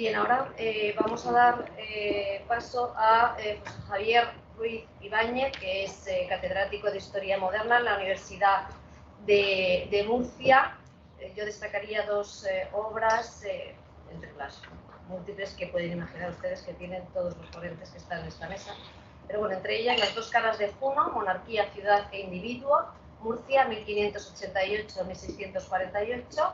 Bien, ahora vamos a dar paso a José Javier Ruiz Ibáñez, que es catedrático de Historia Moderna en la Universidad de Murcia. Yo destacaría dos obras, entre las múltiples que pueden imaginar ustedes que tienen todos los ponentes que están en esta mesa. Pero bueno, entre ellas Las dos caras de Juno, Monarquía, Ciudad e Individuo, Murcia, 1588-1648.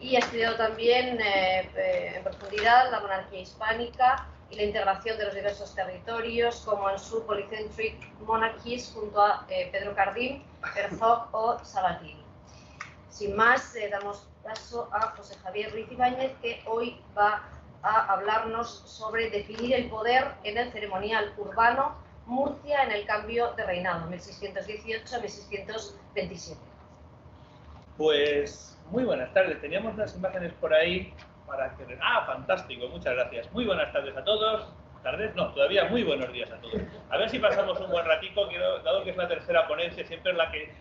Y ha estudiado también en profundidad la monarquía hispánica y la integración de los diversos territorios, como en su Polycentric Monarchies, junto a Pedro Cardín, Herzog o Sabatini. Sin más, damos paso a José Javier Ruiz Ibáñez, que hoy va a hablarnos sobre definir el poder en el ceremonial urbano, Murcia en el cambio de reinado, 1618-1627. Pues muy buenas tardes. Teníamos unas imágenes por ahí para que... ¡Ah, fantástico! Muchas gracias. Muy buenas tardes a todos. ¿Tardes? No, todavía muy buenos días a todos. A ver si pasamos un buen ratico, dado que es la tercera ponencia, siempre es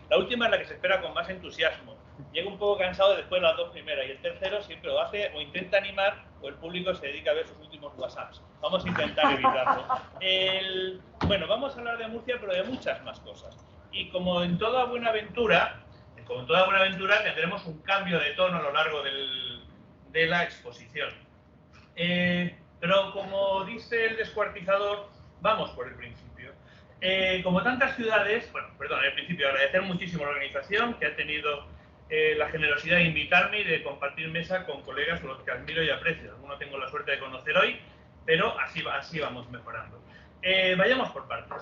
la última es la que se espera con más entusiasmo. Llego un poco cansado después de las dos primeras y el tercero siempre lo hace o intenta animar o el público se dedica a ver sus últimos WhatsApps. Vamos a intentar evitarlo. Bueno, vamos a hablar de Murcia, pero de muchas más cosas. Y como en toda buena aventura tendremos un cambio de tono a lo largo de la exposición. Pero como dice el descuartizador, vamos por el principio. Como tantas ciudades, en el principio agradecer muchísimo a la organización que ha tenido la generosidad de invitarme y de compartir mesa con colegas a los que admiro y aprecio. Alguno tengo la suerte de conocer hoy, pero así vamos mejorando. Vayamos por partes,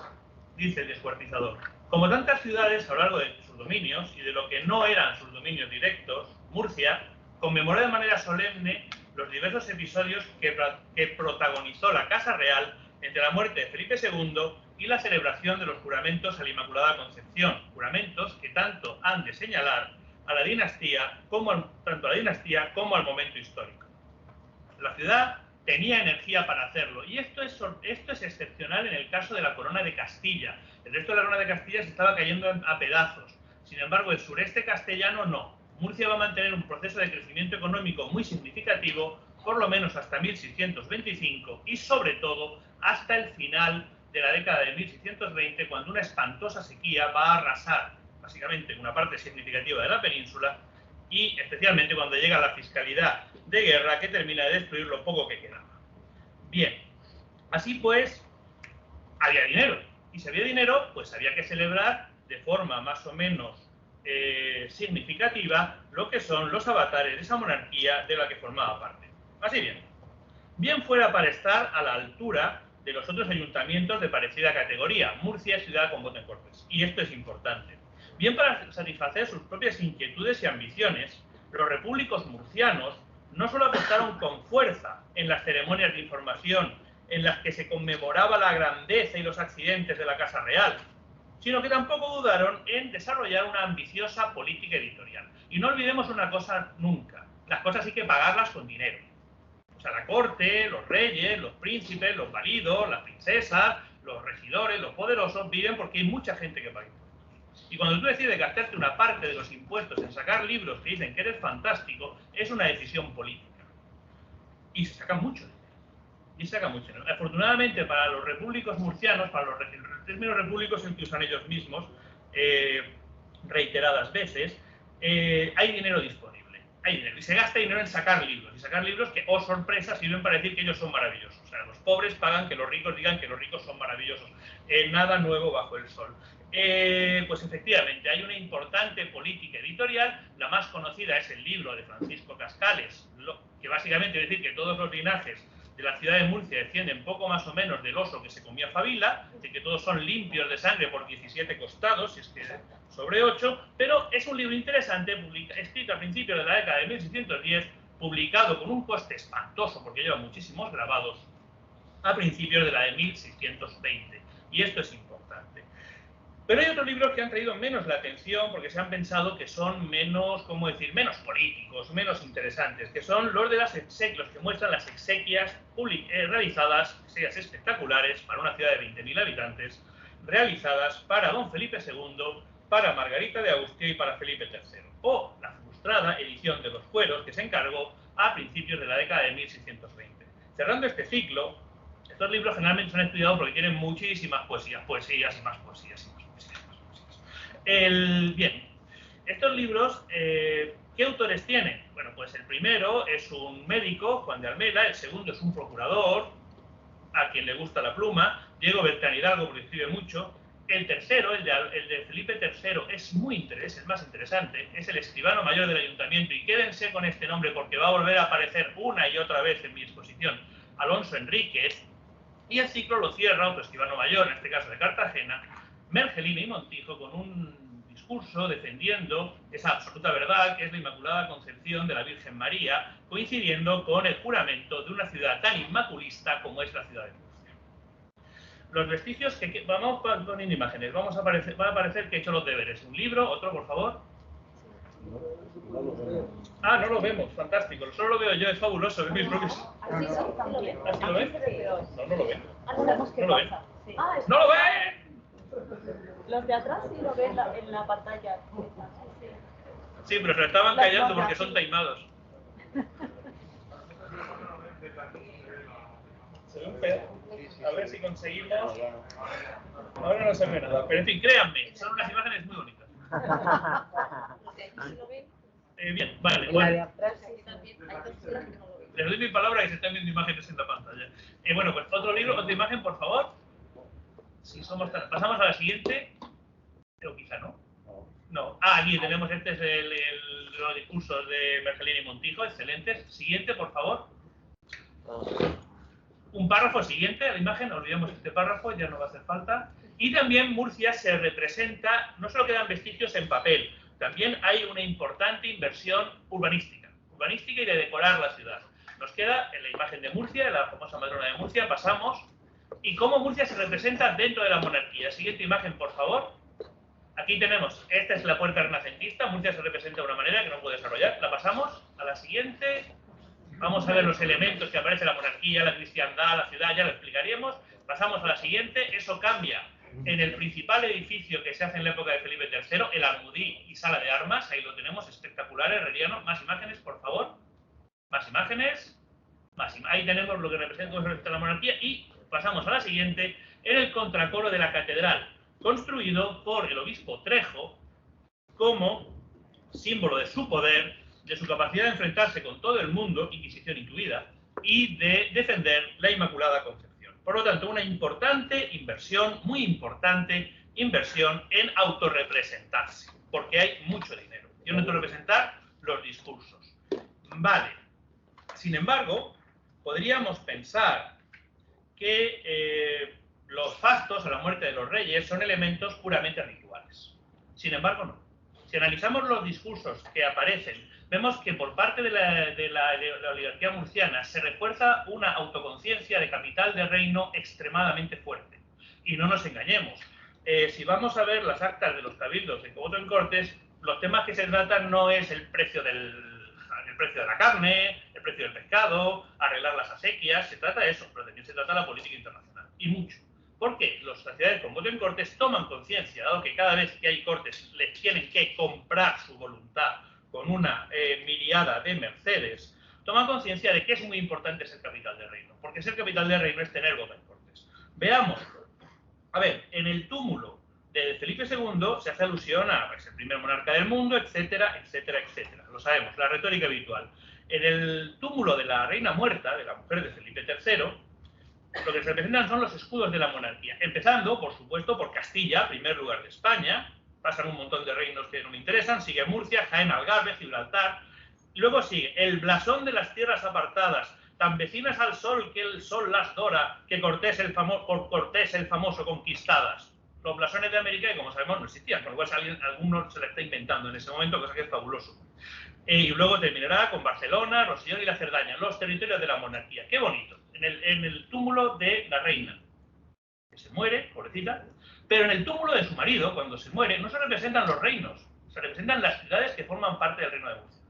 dice el descuartizador. Como tantas ciudades a lo largo de sus dominios y de lo que no eran sus dominios directos, Murcia conmemoró de manera solemne los diversos episodios que protagonizó la Casa Real entre la muerte de Felipe II y la celebración de los juramentos a la Inmaculada Concepción, juramentos que tanto han de señalar a la dinastía tanto a la dinastía como al momento histórico. La ciudad tenía energía para hacerlo, y esto es excepcional en el caso de la Corona de Castilla. El resto de la Corona de Castilla se estaba cayendo a pedazos. Sin embargo, el sureste castellano no. Murcia va a mantener un proceso de crecimiento económico muy significativo, por lo menos hasta 1625 y sobre todo hasta el final de la década de 1620, cuando una espantosa sequía va a arrasar básicamente una parte significativa de la península y especialmente cuando llega la fiscalidad de guerra que termina de destruir lo poco que quedaba. Bien, así pues, había dinero. Y si había dinero, pues había que celebrar de forma más o menos significativa lo que son los avatares de esa monarquía de la que formaba parte. Así bien fuera para estar a la altura de los otros ayuntamientos de parecida categoría. Murcia es ciudad con voto en Cortes, y esto es importante. Bien para satisfacer sus propias inquietudes y ambiciones, los repúblicos murcianos no solo apostaron con fuerza en las ceremonias de información en las que se conmemoraba la grandeza y los accidentes de la Casa Real, sino que tampoco dudaron en desarrollar una ambiciosa política editorial. Y no olvidemos una cosa nunca, las cosas hay que pagarlas con dinero. O sea, la corte, los reyes, los príncipes, los validos, las princesas, los regidores, los poderosos viven porque hay mucha gente que paga impuestos. Y cuando tú decides gastarte una parte de los impuestos en sacar libros que dicen que eres fantástico, es una decisión política. Y se saca mucho dinero. Afortunadamente para los repúblicos murcianos, para los términos repúblicos en que usan ellos mismos, reiteradas veces, hay dinero disponible. Hay dinero. Y se gasta dinero en sacar libros. Y sacar libros que, oh sorpresa, sirven para decir que ellos son maravillosos. O sea, los pobres pagan que los ricos digan que los ricos son maravillosos. Nada nuevo bajo el sol. Pues efectivamente, hay una importante política editorial. La más conocida es el libro de Francisco Cascales, que básicamente quiere decir que todos los linajes de la ciudad de Murcia descienden poco más o menos del oso que se comía Fabila, de que todos son limpios de sangre por 17 costados, si es que sobre 8, pero es un libro interesante, escrito a principios de la década de 1610, publicado con un coste espantoso, porque lleva muchísimos grabados, a principios de la de 1620. Y esto es importante. Pero hay otros libros que han traído menos la atención porque se han pensado que son menos, ¿cómo decir?, menos políticos, menos interesantes, que son los de las exequias, los que muestran las exequias realizadas, exequias espectaculares para una ciudad de 20.000 habitantes, realizadas para don Felipe II, para Margarita de Austria y para Felipe III, o la frustrada edición de los fueros que se encargó a principios de la década de 1620. cerrando este ciclo, estos libros generalmente son estudiados porque tienen muchísimas poesías y más poesías y más poesías. Bien, estos libros, ¿qué autores tienen? Bueno, pues el primero es un médico, Juan de Almela, el segundo es un procurador, a quien le gusta la pluma, Diego Bertrán Hidalgo, porque escribe mucho. El tercero, el de Felipe III, es el más interesante, es el escribano mayor del ayuntamiento, y quédense con este nombre porque va a volver a aparecer una y otra vez en mi exposición, Alonso Enríquez, y el ciclo lo cierra otro escribano mayor, en este caso de Cartagena, Mergelina y Montijo, con un discurso defendiendo esa absoluta verdad que es la Inmaculada Concepción de la Virgen María, coincidiendo con el juramento de una ciudad tan inmaculista como es la ciudad de Murcia. Los vestigios que vamos poniendo imágenes, va a aparecer que he hecho los deberes. Un libro, otro, por favor. Ah, no lo vemos, fantástico. Solo lo veo yo, es fabuloso. Es mi propio... ¿Así lo ven? ¿Así lo ven? No lo ven. ¿No lo ven? Sí. ¡No lo ven! Los de atrás sí lo ven en la pantalla. Sí, pero se lo estaban callando porque son taimados. A ver si conseguimos... Ahora no se ve nada, pero en fin, créanme, son unas imágenes muy bonitas. Bien, vale, bueno. Les doy mi palabra que se están viendo imágenes en la pantalla. Bueno, pues otro libro, otra imagen, por favor. Si somos tan... Pasamos a la siguiente. O quizá no. No. Ah, aquí tenemos, este es los discursos de Mergelina y Montijo, excelentes. Siguiente, por favor. Un párrafo siguiente a la imagen, olvidemos este párrafo, ya no va a hacer falta. Y también Murcia se representa, no solo quedan vestigios en papel, también hay una importante inversión urbanística y de decorar la ciudad. Nos queda en la imagen de Murcia, la famosa madrona de Murcia, pasamos, y cómo Murcia se representa dentro de la monarquía. Siguiente imagen, por favor. Aquí tenemos, esta es la puerta renacentista, Murcia se representa de una manera que no puedo desarrollar. La pasamos a la siguiente. Vamos a ver los elementos que aparece la monarquía, la cristiandad, la ciudad, ya lo explicaríamos. Pasamos a la siguiente, eso cambia en el principal edificio que se hace en la época de Felipe III, el Almudí y Sala de Armas, ahí lo tenemos, espectacular, herreriano. Más imágenes, por favor. Más imágenes. Ahí tenemos lo que representa la monarquía y pasamos a la siguiente, en el contracoro de la catedral, construido por el obispo Trejo como símbolo de su poder, de su capacidad de enfrentarse con todo el mundo, Inquisición incluida, y de defender la Inmaculada Concepción. Por lo tanto, una importante inversión, muy importante inversión en autorrepresentarse, porque hay mucho dinero. Y en autorrepresentar los discursos. Vale. Sin embargo, podríamos pensar que los fastos a la muerte de los reyes son elementos puramente rituales. Sin embargo, no. Si analizamos los discursos que aparecen, vemos que por parte de la oligarquía murciana se refuerza una autoconciencia de capital de reino extremadamente fuerte. Y no nos engañemos. Si vamos a ver las actas de los cabildos de Cogoto en Cortes, los temas que se tratan no es el precio de la carne, el precio del pescado, arreglar las acequias, se trata de eso, pero también se trata de la política internacional. Y mucho. Porque las sociedades con voto en Cortes toman conciencia, dado que cada vez que hay cortes les tienen que comprar su voluntad con una miriada de mercedes, toman conciencia de que es muy importante ser capital de reino, porque ser capital de reino es tener voto en Cortes. Veámoslo. A ver, en el túmulo de Felipe II se hace alusión a el primer monarca del mundo, etcétera, etcétera, etcétera. Lo sabemos, la retórica habitual. En el túmulo de la reina muerta, de la mujer de Felipe III, lo que se representan son los escudos de la monarquía, empezando, por supuesto, por Castilla, primer lugar de España, pasan un montón de reinos que no me interesan, sigue Murcia, Jaén, Algarve, Gibraltar, y luego sigue el blasón de las tierras apartadas, tan vecinas al sol que el sol las dora, que por Cortés el famoso conquistadas. Los blasones de América, que como sabemos no existían, por lo cual alguno se la está inventando en ese momento, cosa que es fabuloso. Y luego terminará con Barcelona, Rosellón y la Cerdaña, los territorios de la monarquía. ¡Qué bonito! En el túmulo de la reina, que se muere, pobrecita, pero en el túmulo de su marido, cuando se muere, no se representan los reinos, se representan las ciudades que forman parte del reino de Murcia.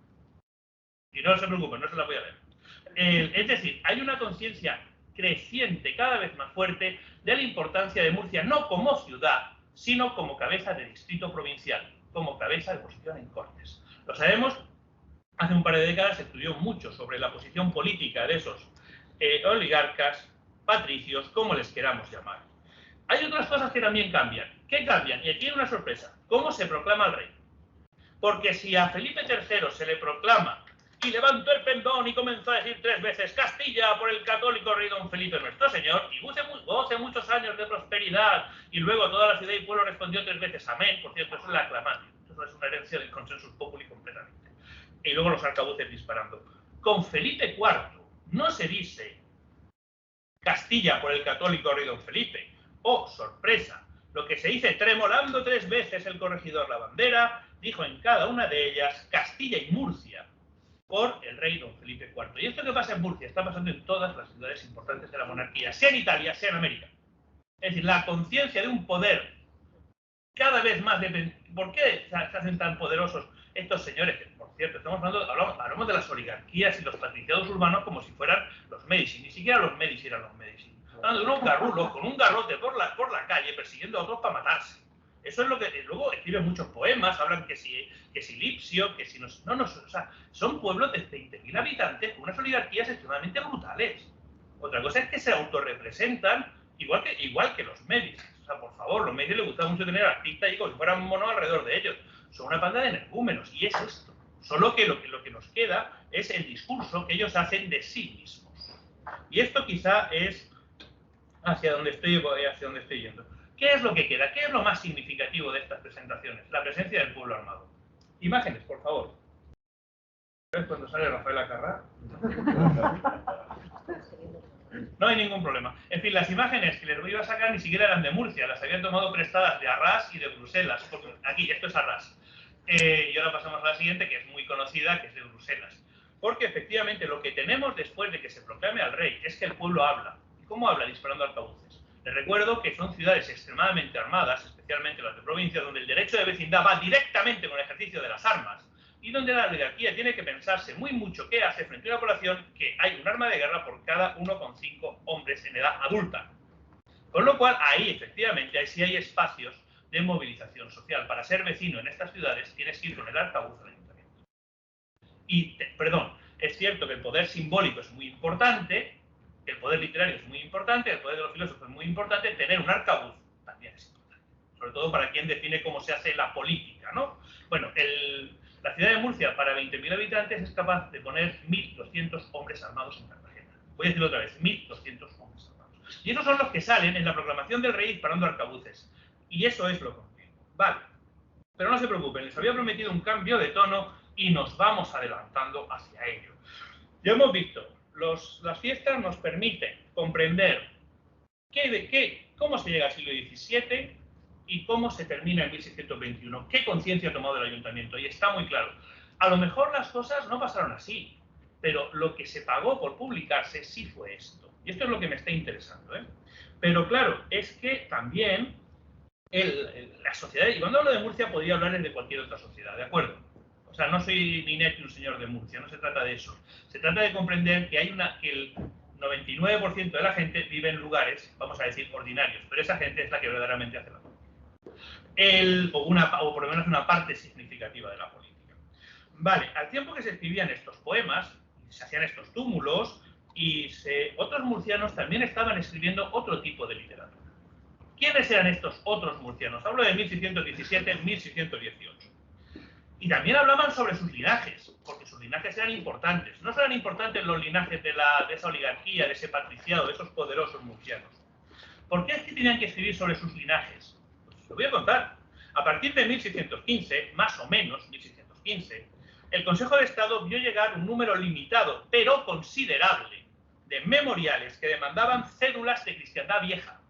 Y no se preocupen, no se la voy a leer. Es decir, hay una conciencia creciente, cada vez más fuerte, de la importancia de Murcia, no como ciudad, sino como cabeza de distrito provincial, como cabeza de posición en Cortes. Lo sabemos, hace un par de décadas se estudió mucho sobre la posición política de esos oligarcas, patricios, como les queramos llamar. Hay otras cosas que también cambian. ¿Qué cambian? Y aquí hay una sorpresa. ¿Cómo se proclama el rey? Porque si a Felipe III se le proclama y levantó el pendón y comenzó a decir 3 veces Castilla por el católico rey don Felipe nuestro señor, y goce muchos años de prosperidad, y luego toda la ciudad y pueblo respondió 3 veces amén, por cierto, eso es la aclamación, eso es una herencia del consensus populi completamente. Y luego los arcabuces disparando. Con Felipe IV no se dice Castilla por el católico rey don Felipe. ¡Oh, sorpresa! Lo que se dice, tremolando 3 veces el corregidor la bandera, dijo en cada una de ellas Castilla y Murcia por el rey don Felipe IV. Y esto que pasa en Murcia está pasando en todas las ciudades importantes de la monarquía, sea en Italia, sea en América. Es decir, la conciencia de un poder cada vez más dependiente. ¿Por qué se hacen tan poderosos estos señores? Que, por cierto, hablamos de las oligarquías y los patriciados urbanos como si fueran los Medici. Ni siquiera los Medici eran los Medici. Hablando de unos garrulos con un garrote por la calle persiguiendo a otros para matarse. Eso es lo que luego escriben muchos poemas, hablan que si Lipsio, que si no, o sea, son pueblos de 20.000 habitantes con unas oligarquías extremadamente brutales. Otra cosa es que se autorrepresentan igual que los Medici. O sea, por favor, los Medici les gustaba mucho tener artistas y como si fueran monos alrededor de ellos. Son una panda de energúmenos y es esto. Solo que lo que nos queda es el discurso que ellos hacen de sí mismos. Y esto quizá es hacia donde estoy yendo. ¿Qué es lo que queda? ¿Qué es lo más significativo de estas presentaciones? La presencia del pueblo armado. Imágenes, por favor. ¿Ves cuando sale Rafael Acarrá? No hay ningún problema. En fin, las imágenes que les voy a sacar ni siquiera eran de Murcia, las habían tomado prestadas de Arras y de Bruselas. Porque aquí, esto es Arras. Y ahora pasamos a la siguiente, que es muy conocida, que es de Bruselas. Porque efectivamente lo que tenemos después de que se proclame al rey es que el pueblo habla. ¿Y cómo habla? Disparando arcabuces. Les recuerdo que son ciudades extremadamente armadas, especialmente las de provincia, donde el derecho de vecindad va directamente con el ejercicio de las armas y donde la oligarquía tiene que pensarse muy mucho qué hace frente a una población que hay un arma de guerra por cada 1,5 hombres en edad adulta. Con lo cual, ahí efectivamente sí hay espacios de movilización social. Para ser vecino en estas ciudades tienes que ir con el arcabuz al ayuntamiento. Y, es cierto que el poder simbólico es muy importante, el poder literario es muy importante, el poder de los filósofos es muy importante, tener un arcabuz también es importante. Sobre todo para quien define cómo se hace la política, ¿no? Bueno, la ciudad de Murcia, para 20.000 habitantes, es capaz de poner 1.200 hombres armados en Cartagena. Voy a decirlo otra vez, 1.200 hombres armados. Y esos son los que salen en la proclamación del rey disparando arcabuces. Y eso es lo continuo. Vale. Pero no se preocupen, les había prometido un cambio de tono y nos vamos adelantando hacia ello. Ya hemos visto, las fiestas nos permiten comprender cómo se llega al siglo XVII y cómo se termina en 1621. ¿Qué conciencia ha tomado el ayuntamiento? Y está muy claro. A lo mejor las cosas no pasaron así, pero lo que se pagó por publicarse sí fue esto. Y esto es lo que me está interesando, ¿eh? Pero claro, es que también la sociedad, y cuando hablo de Murcia podría hablar de cualquier otra sociedad, ¿de acuerdo? O sea, no soy ni Net ni un señor de Murcia, no se trata de eso. Se trata de comprender que que el 99% de la gente vive en lugares, vamos a decir, ordinarios, pero esa gente es la que verdaderamente hace la política. O por lo menos una parte significativa de la política. Vale, al tiempo que se escribían estos poemas, se hacían estos túmulos, y otros murcianos también estaban escribiendo otro tipo de literatura. ¿Quiénes eran estos otros murcianos? Hablo de 1617-1618. Y también hablaban sobre sus linajes, porque sus linajes eran importantes. No eran importantes los linajes de esa oligarquía, de ese patriciado, de esos poderosos murcianos. ¿Por qué es que tenían que escribir sobre sus linajes? Pues lo voy a contar. A partir de 1615, más o menos 1615, el Consejo de Estado vio llegar un número limitado, pero considerable, de memoriales que demandaban cédulas de cristiandad vieja.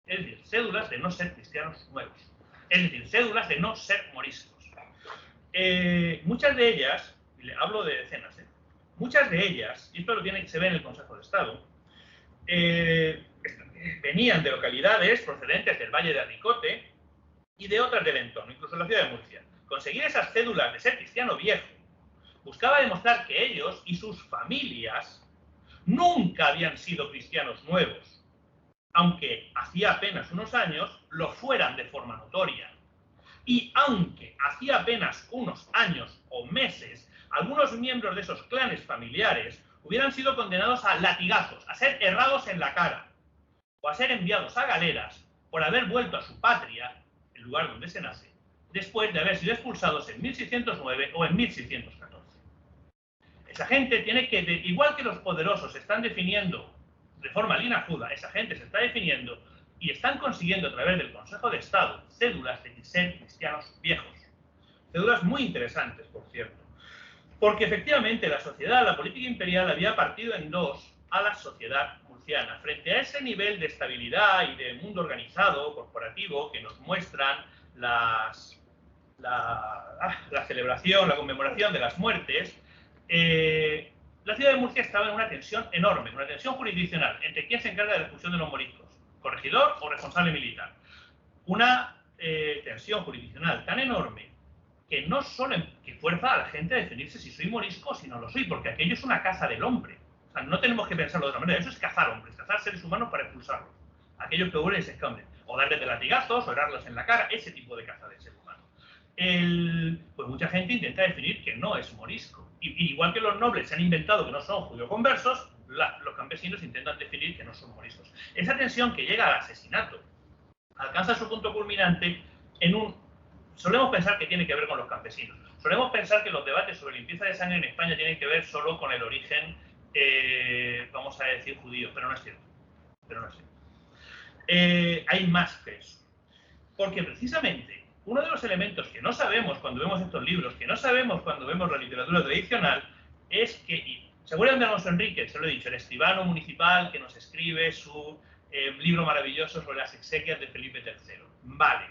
Es decir, cédulas de no ser cristianos nuevos. Es decir, cédulas de no ser moriscos. Muchas de ellas, y le hablo de decenas, muchas de ellas, y esto se ve en el Consejo de Estado, venían de localidades procedentes del Valle de Arricote y de otras del entorno, incluso la ciudad de Murcia. Conseguir esas cédulas de ser cristiano viejo buscaba demostrar que ellos y sus familias nunca habían sido cristianos nuevos, aunque hacía apenas unos años lo fueran de forma notoria. Y aunque hacía apenas unos años o meses algunos miembros de esos clanes familiares hubieran sido condenados a latigazos, a ser herrados en la cara, o a ser enviados a galeras por haber vuelto a su patria, el lugar donde se nace, después de haber sido expulsados en 1609 o en 1614. Esa gente tiene que, igual que los poderosos están definiendo de forma linajuda, esa gente se está definiendo y están consiguiendo a través del Consejo de Estado cédulas de ser cristianos viejos. Cédulas muy interesantes, por cierto. Porque efectivamente la sociedad, la política imperial había partido en dos a la sociedad murciana. Frente a ese nivel de estabilidad y de mundo organizado, corporativo, que nos muestran la celebración, la conmemoración de las muertes, la ciudad de Murcia estaba en una tensión enorme, una tensión jurisdiccional entre quién se encarga de la expulsión de los moriscos, corregidor o responsable militar. Una tensión jurisdiccional tan enorme que no solo que fuerza a la gente a definirse si soy morisco o si no lo soy, porque aquello es una caza del hombre. O sea, no tenemos que pensarlo de otra manera, eso es cazar hombres, cazar seres humanos para expulsarlos. Aquellos que huelen y se esconden, o darles de latigazos, o herrarlos en la cara, ese tipo de caza de ser humano. Pues mucha gente intenta definir que no es morisco. Y igual que los nobles se han inventado que no son judeoconversos, los campesinos intentan definir que no son moriscos. Esa tensión que llega al asesinato alcanza su punto culminante en un... Solemos pensar que tiene que ver con los campesinos. Solemos pensar que los debates sobre limpieza de sangre en España tienen que ver solo con el origen, vamos a decir, judío, pero no es cierto. Hay más que eso. Porque precisamente uno de los elementos que no sabemos cuando vemos estos libros, que no sabemos cuando vemos la literatura tradicional, es que, y ¿se acuerdan de Alonso Enríquez? Se lo he dicho, el escribano municipal que nos escribe su libro maravilloso sobre las exequias de Felipe III. Vale.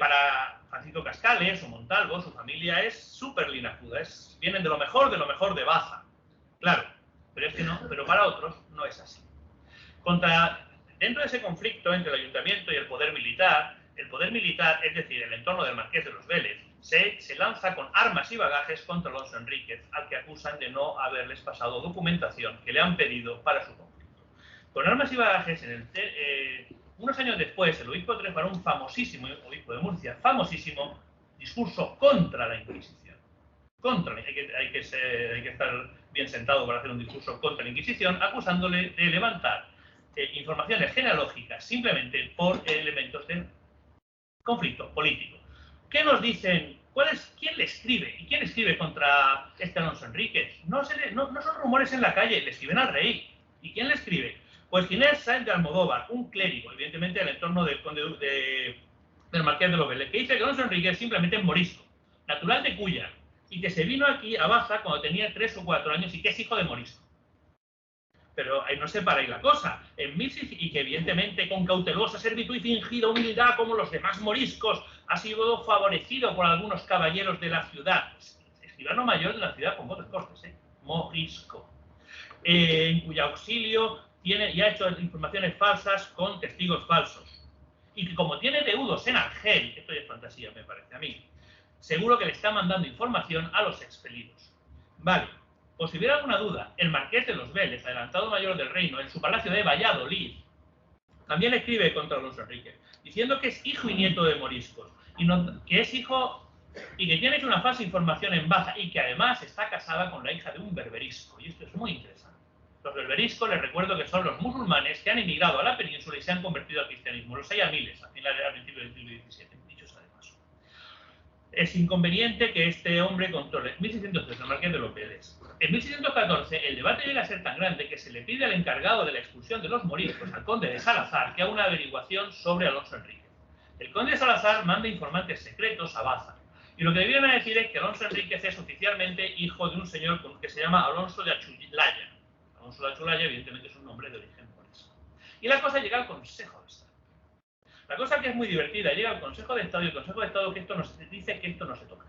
Para Francisco Cascales o Montalvo, su familia es súper linajuda, vienen de lo mejor de Baza. Claro, pero es que no, pero para otros no es así. Dentro de ese conflicto entre el ayuntamiento y el poder militar, es decir, el entorno del Marqués de los Vélez, se lanza con armas y bagajes contra Alonso Enríquez, al que acusan de no haberles pasado documentación que le han pedido para su conflicto. Con armas y bagajes, unos años después, el obispo Tres Barón, famosísimo obispo de Murcia, famosísimo discurso contra la Inquisición. Hay que estar bien sentado para hacer un discurso contra la Inquisición, acusándole de levantar informaciones genealógicas simplemente por elementos de conflicto político. ¿Qué nos dicen? ¿Quién le escribe? ¿Y quién escribe contra este Alonso Enríquez? No son rumores en la calle, le escriben al rey. ¿Y quién le escribe? Pues Ginés Sáenz de Almodóvar, un clérigo, evidentemente del entorno del Marqués de los Vélez, que dice que Alonso Enríquez es simplemente morisco, natural de Cuya, y que se vino aquí a Baza cuando tenía 3 o 4 años y que es hijo de morisco. Pero ahí no se para ahí la cosa. Y que evidentemente con cautelosa servitud y fingida humildad, como los demás moriscos, ha sido favorecido por algunos caballeros de la ciudad. Escribano mayor de la ciudad con votos costes, morisco. En cuyo auxilio y ha hecho informaciones falsas con testigos falsos. Y que como tiene deudos en Argel, esto ya es fantasía me parece a mí, seguro que le está mandando información a los expelidos. Vale. Por si hubiera alguna duda, el Marqués de los Vélez, adelantado mayor del reino, en su palacio de Valladolid, también escribe contra Alonso Enríquez, diciendo que es hijo y nieto de moriscos, y que es hijo y que tiene una falsa información en Baza, y que además está casada con la hija de un berberisco. Y esto es muy interesante. Los berberiscos, les recuerdo que son los musulmanes que han emigrado a la península y se han convertido al cristianismo. Los hay a miles, a principios del siglo XVII, dichos además. Es inconveniente que este hombre controle. 1603, el Marqués de los Vélez. En 1614, el debate llega a ser tan grande que se le pide al encargado de la expulsión de los moriscos, al conde de Salazar, que haga una averiguación sobre Alonso Enríquez. El conde de Salazar manda informantes secretos a Baza. Y lo que debían decir es que Alonso Enríquez es oficialmente hijo de un señor que se llama Alonso de Achulaya. Alonso de Achulaya, evidentemente, es un nombre de origen morisco. Y la cosa llega al Consejo de Estado. La cosa que es muy divertida, llega al Consejo de Estado y el Consejo de Estado dice que esto no se toca.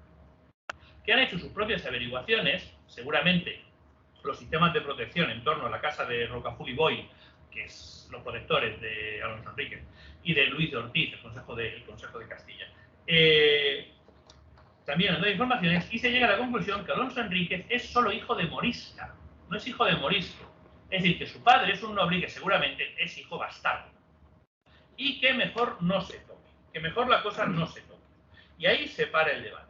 Que han hecho sus propias averiguaciones, seguramente los sistemas de protección en torno a la casa de Rocafull y Boy, que es los protectores de Alonso Enríquez, y de Luis de Ortiz, el Consejo de Castilla. También han dado informaciones y se llega a la conclusión que Alonso Enríquez es solo hijo de morisca, no es hijo de morisco. Es decir, que su padre es un noble y que seguramente es hijo bastardo. Y que mejor no se toque, que mejor la cosa no se toque. Y ahí se para el debate.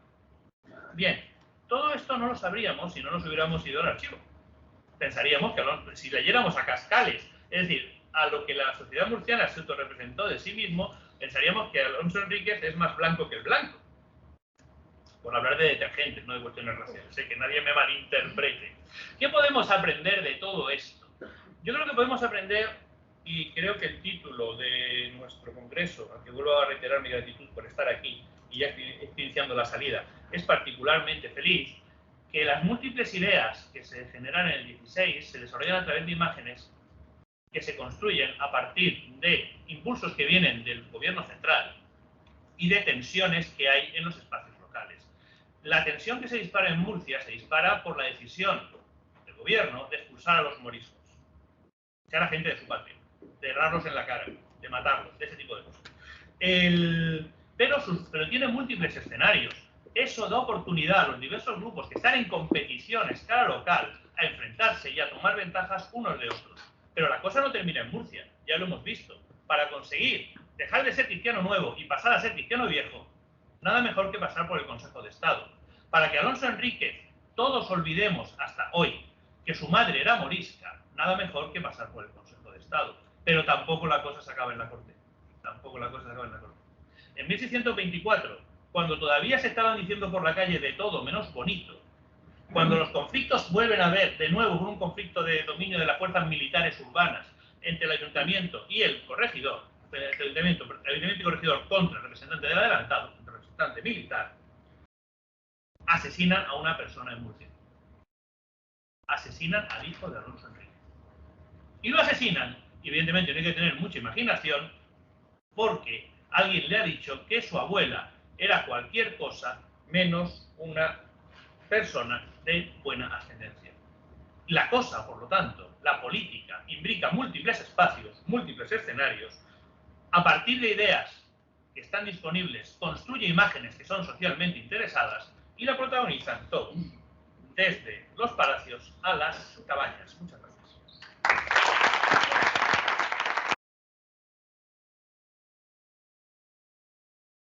Bien, todo esto no lo sabríamos si no nos hubiéramos ido al archivo. pensaríamos que si leyéramos a Cascales, es decir, a lo que la sociedad murciana se autorrepresentó de sí mismo, pensaríamos que Alonso Enríquez es más blanco que el blanco. Por hablar de detergentes, no de cuestiones raciales. Sé que nadie me malinterprete. ¿Qué podemos aprender de todo esto? Yo creo que podemos aprender, y creo que el título de nuestro congreso, al que vuelvo a reiterar mi gratitud por estar aquí, y ya estoy iniciando la salida, es particularmente feliz, que las múltiples ideas que se generan en el 16 se desarrollan a través de imágenes que se construyen a partir de impulsos que vienen del gobierno central y de tensiones que hay en los espacios locales. La tensión que se dispara en Murcia se dispara por la decisión del gobierno de expulsar a los moriscos, echar a gente de su patria, de errarlos en la cara, de matarlos, de ese tipo de cosas. Pero tiene múltiples escenarios. Eso da oportunidad a los diversos grupos que están en competición a escala local a enfrentarse y a tomar ventajas unos de otros. Pero la cosa no termina en Murcia, ya lo hemos visto. Para conseguir dejar de ser cristiano nuevo y pasar a ser cristiano viejo, nada mejor que pasar por el Consejo de Estado. Para que Alonso Enríquez, todos olvidemos hasta hoy que su madre era morisca, nada mejor que pasar por el Consejo de Estado. Pero tampoco la cosa se acaba en la corte. Tampoco la cosa se acaba en la corte. En 1624, cuando todavía se estaban diciendo por la calle de todo menos bonito, cuando los conflictos vuelven a haber de nuevo un conflicto de dominio de las fuerzas militares urbanas entre el ayuntamiento y el corregidor, el ayuntamiento y corregidor contra el representante del adelantado, el representante militar, asesinan a una persona en Murcia. Asesinan al hijo de Alonso Enríquez. Y lo asesinan, y evidentemente no hay que tener mucha imaginación, porque alguien le ha dicho que su abuela era cualquier cosa menos una persona de buena ascendencia. La cosa, por lo tanto, la política, imbrica múltiples espacios, múltiples escenarios, a partir de ideas que están disponibles, construye imágenes que son socialmente interesadas y la protagonizan todos, desde los palacios a las cabañas. Muchas gracias.